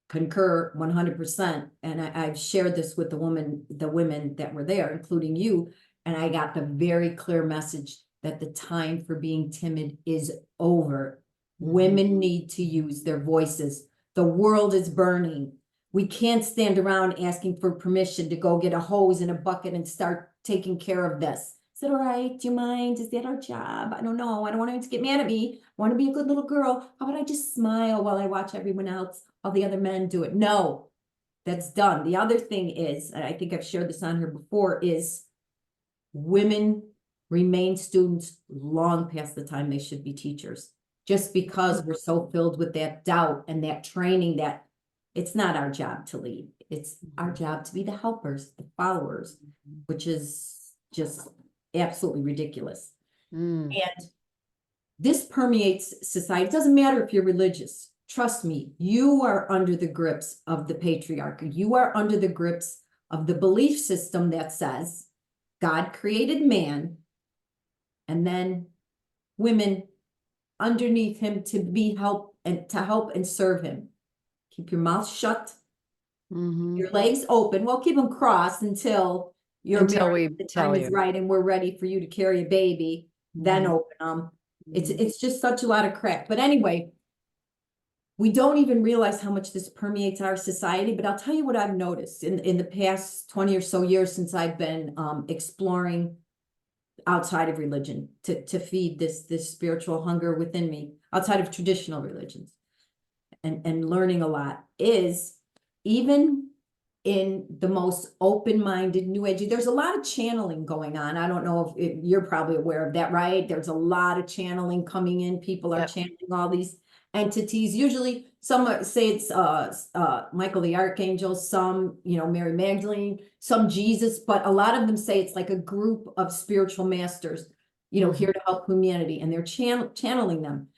[SPEAKER 1] concur 100%. And I've shared this with the women that were there, including you. And I got the very clear message that the time for being timid is over. Women need to use their voices. The world is burning. We can't stand around asking for permission to go get a hose and a bucket and start taking care of this. Is it all right? Do you mind? Is that our job? I don't know. I don't want anyone to get mad at me. I want to be a good little girl. How about I just smile while I watch everyone else, all the other men do it? No, that's done. The other thing is, and I think I've shared this on here before, is women remain students long past the time they should be teachers, just because we're so filled with that doubt and that training that it's not our job to lead. It's our job to be the helpers, the followers, which is just absolutely ridiculous. And this permeates society. It doesn't matter if you're religious. Trust me, you are under the grips of the patriarchy. You are under the grips of the belief system that says God created man and then women underneath him to help and serve him. Keep your mouth shut, your legs open. Well, keep them crossed until married, the time is right and we're ready for you to carry a baby. Then open them. It's just such a lot of crap. But anyway, we don't even realize how much this permeates our society. But I'll tell you what I've noticed in the past 20 or so years since I've been exploring outside of religion to feed this spiritual hunger within me, outside of traditional religions, and learning a lot, is even in the most open-minded new age, there's a lot of channeling going on. I don't know if you're probably aware of that, right? There's a lot of channeling coming in. People are
[SPEAKER 2] Yep.
[SPEAKER 1] channeling all these entities. Usually some say it's Michael the Archangel, some, Mary Magdalene, some Jesus, but a lot of them say it's like a group of spiritual masters, here to help humanity, and they're channeling them.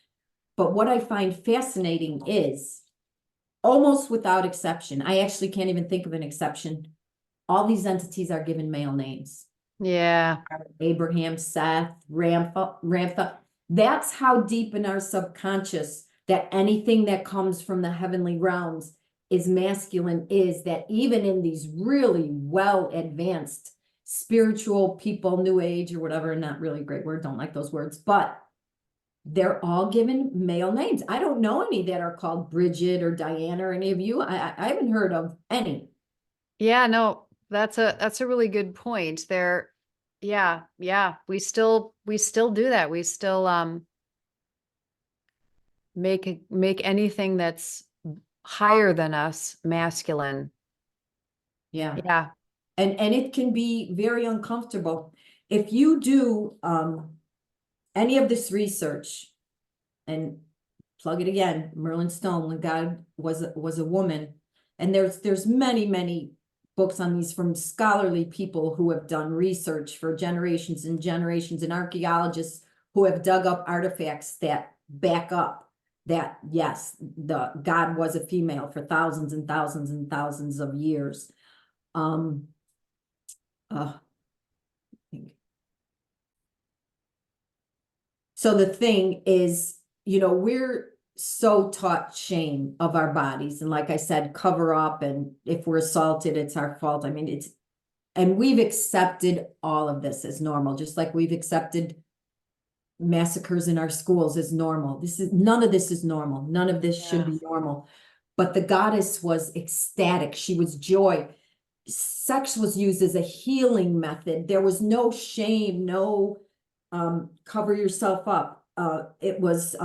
[SPEAKER 1] But what I find fascinating is, almost without exception, I actually can't even think of an exception, all these entities are given male names.
[SPEAKER 2] Yeah.
[SPEAKER 1] Abraham, Seth, Ramtha. That's how deep in our subconscious that anything that comes from the heavenly realms is masculine, is that even in these really well advanced spiritual people, new age or whatever, not really a great word, don't like those words, but they're all given male names. I don't know any that are called Bridget or Diana or any of you. I haven't heard of any.
[SPEAKER 2] Yeah, no, that's a really good point there. Yeah, we still do that. We still make anything that's higher than us masculine.
[SPEAKER 1] Yeah.
[SPEAKER 2] Yeah.
[SPEAKER 1] And it can be very uncomfortable. If you do any of this research, and plug it again, Merlin Stone, when God was a woman, and there's many books on these from scholarly people who have done research for generations and generations, and archaeologists who have dug up artifacts that back up that, yes, the God was a female for thousands and thousands and thousands of years. So the thing is, we're so taught shame of our bodies, and like I said, cover up, and if we're assaulted, it's our fault. I mean, and we've accepted all of this as normal, just like we've accepted massacres in our schools as normal. None of this is normal. None of this should be normal. But the goddess was ecstatic. She was joy. Sex was used as a healing method. There was no shame, no cover yourself up. It was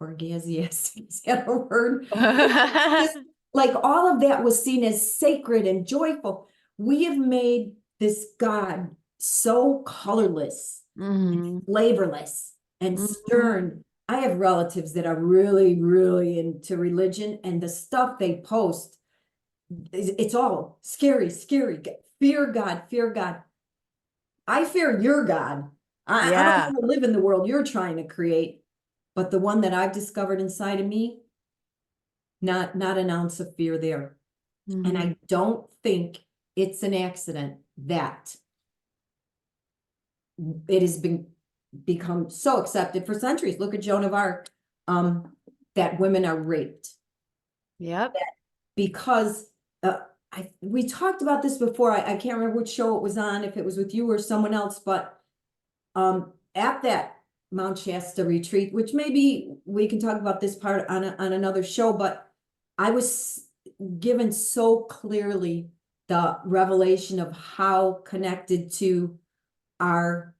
[SPEAKER 1] orgiastic, is that a word? Just like all of that was seen as sacred and joyful. We have made this God so colorless, and flavorless, and stern. I have relatives that are really, really into religion, and the stuff they post, it's all scary, fear God, fear God. I fear your God. I don't want to live in the world you're trying to create, but the one that I've discovered inside of me, not an ounce of fear there. And I don't think it's an accident that it has become so accepted for centuries. Look at Joan of Arc, that women are raped.
[SPEAKER 2] Yep.
[SPEAKER 1] Because we talked about this before. I can't remember which show it was on, if it was with you or someone else, but at that Mount Shasta retreat, which maybe we can talk about this part on another show, but I was given so clearly the revelation of how connected to our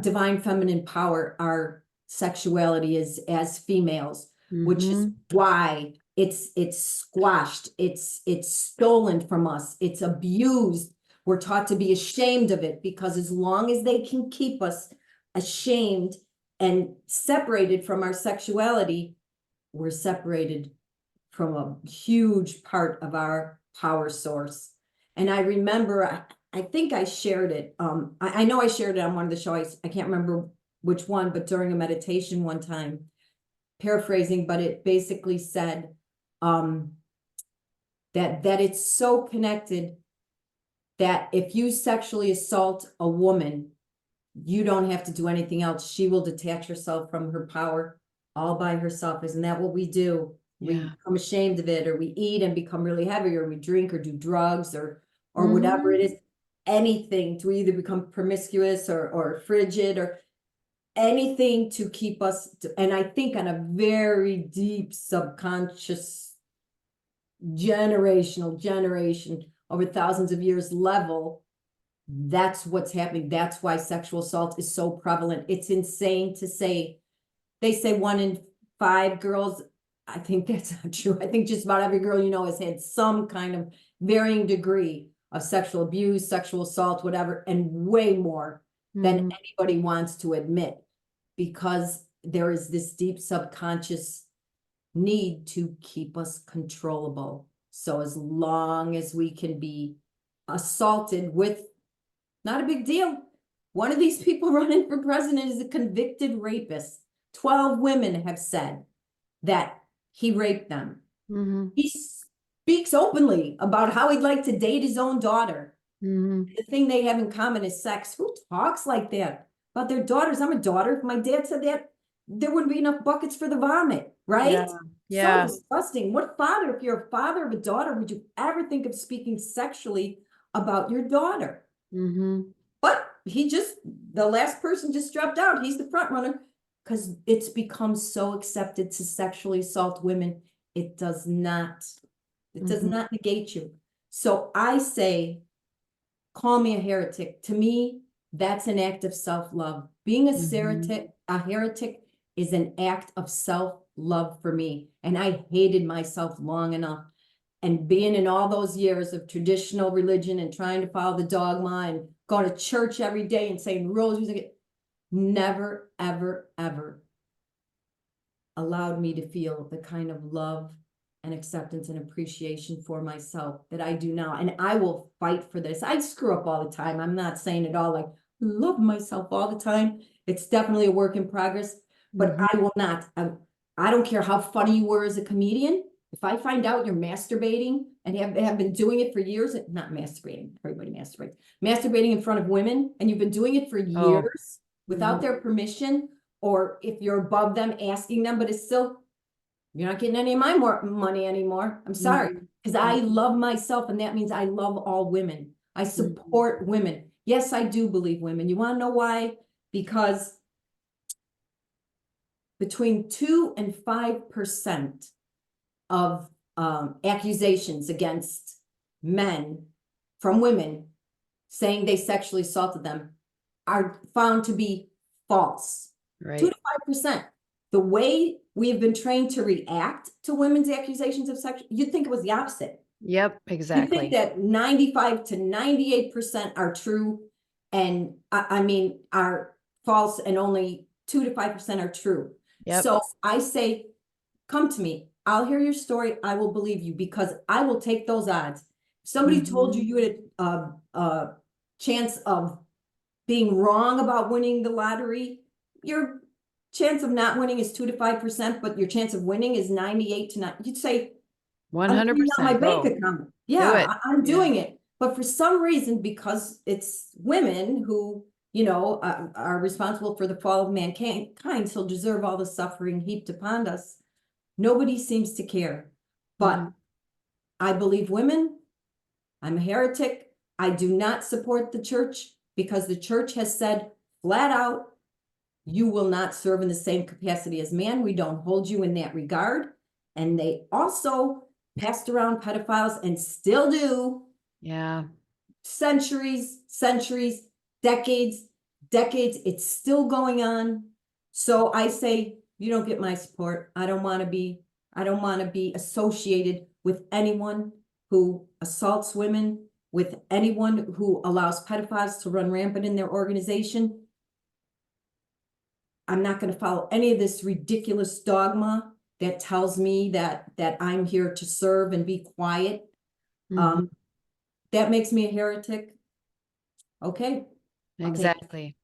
[SPEAKER 1] divine feminine power our sexuality is as females, which is why it's squashed, it's stolen from us, it's abused. We're taught to be ashamed of it, because as long as they can keep us ashamed and separated from our sexuality, we're separated from a huge part of our power source. And I remember, I think I shared it. I know I shared it on one of the shows. I can't remember which one, but during a meditation one time, paraphrasing, but it basically said that it's so connected that if you sexually assault a woman, you don't have to do anything else. She will detach herself from her power all by herself. Isn't that what we do? We become ashamed of it, or we eat and become really heavy, or we drink or do drugs or whatever it is, anything to either become promiscuous or frigid, or anything to keep us, and I think on a very deep subconscious generation over thousands of years level, that's what's happening. That's why sexual assault is so prevalent. It's insane to say. They say 1 in 5 girls. I think that's not true. I think just about every girl you know has had some kind of varying degree of sexual abuse, sexual assault, whatever, and way more than anybody wants to admit, because there is this deep subconscious need to keep us controllable. So as long as we can be assaulted with, not a big deal. One of these people running for president is a convicted rapist. 12 women have said that he raped them. He speaks openly about how he'd like to date his own daughter. The thing they have in common is sex. Who talks like that about their daughters? I'm a daughter. If my dad said that, there wouldn't be enough buckets for the vomit, right?
[SPEAKER 2] Yeah.
[SPEAKER 1] So disgusting. What father, if you're a father of a daughter, would you ever think of speaking sexually about your daughter? But he just, the last person just dropped out. He's the front runner because it's become so accepted to sexually assault women. It does not negate you. So I say, call me a heretic. To me, that's an act of self-love. Being a heretic is an act of self-love for me. And I hated myself long enough. And being in all those years of traditional religion and trying to follow the dogma and going to church every day and saying rosaries, never, ever, ever allowed me to feel the kind of love and acceptance and appreciation for myself that I do now. And I will fight for this. I screw up all the time. I'm not saying it all like love myself all the time. It's definitely a work in progress, but I will not. I don't care how funny you were as a comedian. If I find out you're masturbating and have been doing it for years, not masturbating, everybody masturbates, masturbating in front of women, and you've been doing it for years without their permission, or if you're above them asking them, but it's still, you're not getting any of my money anymore. I'm sorry, because I love myself, and that means I love all women. I support women. Yes, I do believe women. You want to know why? Because between 2 and 5% of accusations against men from women saying they sexually assaulted them are found to be false. 2 to 5%. The way we have been trained to react to women's accusations of sex, you'd think it was the opposite.
[SPEAKER 2] Yep, exactly.
[SPEAKER 1] You think that 95 to 98% are true, and I mean are false, and only 2 to 5% are true. So I say, come to me. I'll hear your story. I will believe you, because I will take those odds. If somebody told you you had a chance of being wrong about winning the lottery, your chance of not winning is 2 to 5%, but your chance of winning is 98 to 9. You'd say,
[SPEAKER 2] 100%.
[SPEAKER 1] My bank account. Yeah, I'm doing it. But for some reason, because it's women who, you know, are responsible for the fall of mankind, so deserve all the suffering heaped upon us, nobody seems to care. But I believe women. I'm a heretic. I do not support the church, because the church has said flat out, you will not serve in the same capacity as man. We don't hold you in that regard. And they also passed around pedophiles, and still do.
[SPEAKER 2] Yeah.
[SPEAKER 1] Centuries, decades. It's still going on. So I say, you don't get my support. I don't want to be associated with anyone who assaults women, with anyone who allows pedophiles to run rampant in their organization. I'm not going to follow any of this ridiculous dogma that tells me that I'm here to serve and be quiet. That makes me a heretic. Okay.
[SPEAKER 2] Exactly.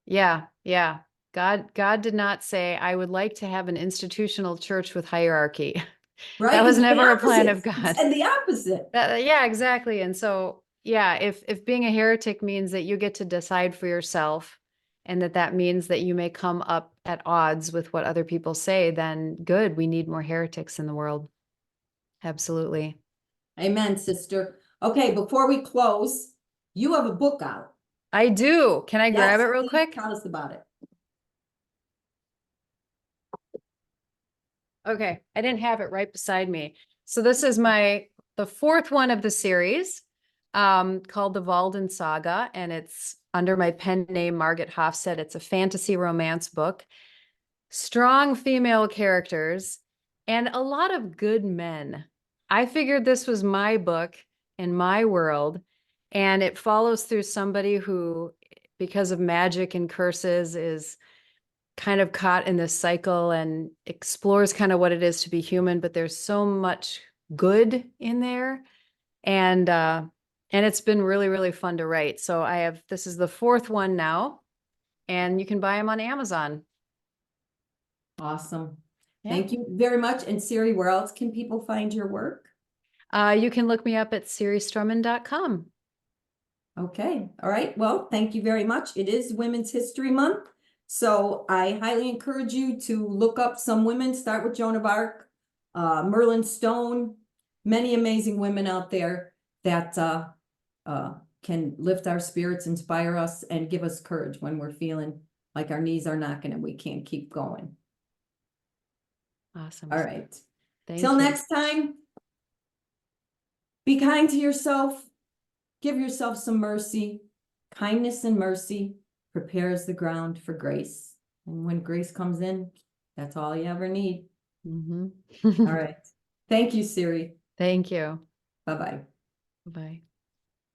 [SPEAKER 2] Yeah. God did not say, I would like to have an institutional church with hierarchy.
[SPEAKER 1] Right.
[SPEAKER 2] That was never a plan of God.
[SPEAKER 1] And the opposite.
[SPEAKER 2] Yeah, exactly. And so, yeah, if being a heretic means that you get to decide for yourself, and that means that you may come up at odds with what other people say, then good. We need more heretics in the world. Absolutely.
[SPEAKER 1] Amen, sister. Okay, before we close, you have a book out.
[SPEAKER 2] I do. Can I grab it real quick?
[SPEAKER 1] Tell us about it.
[SPEAKER 2] Okay, I didn't have it right beside me. So this is the fourth one of the series, called the Walden Saga, and it's under my pen name, Margaret Hofstede. It's a fantasy romance book. Strong female characters and a lot of good men. I figured this was my book in my world, and it follows through somebody who, because of magic and curses, is kind of caught in this cycle and explores kind of what it is to be human, but there's so much good in there. And it's been really, really fun to write. So this is the fourth one now, and you can buy them on Amazon.
[SPEAKER 1] Awesome.
[SPEAKER 2] Yeah.
[SPEAKER 1] Thank you very much. And Siri, where else can people find your work?
[SPEAKER 2] You can look me up at siristrommen.com.
[SPEAKER 1] Okay. All right. Well, thank you very much. It is Women's History Month. So I highly encourage you to look up some women, start with Joan of Arc, Merlin Stone, many amazing women out there that can lift our spirits, inspire us, and give us courage when we're feeling like our knees are knocking and we can't keep going.
[SPEAKER 2] Awesome.
[SPEAKER 1] All right.
[SPEAKER 2] Thank
[SPEAKER 1] Till
[SPEAKER 2] you.
[SPEAKER 1] next time, be kind to yourself. Give yourself some mercy. Kindness and mercy prepares the ground for grace. And when grace comes in, that's all you ever need.
[SPEAKER 2] Mm-hmm.
[SPEAKER 1] All right. Thank you, Siri.
[SPEAKER 2] Thank you.
[SPEAKER 1] Bye-bye.
[SPEAKER 2] Bye.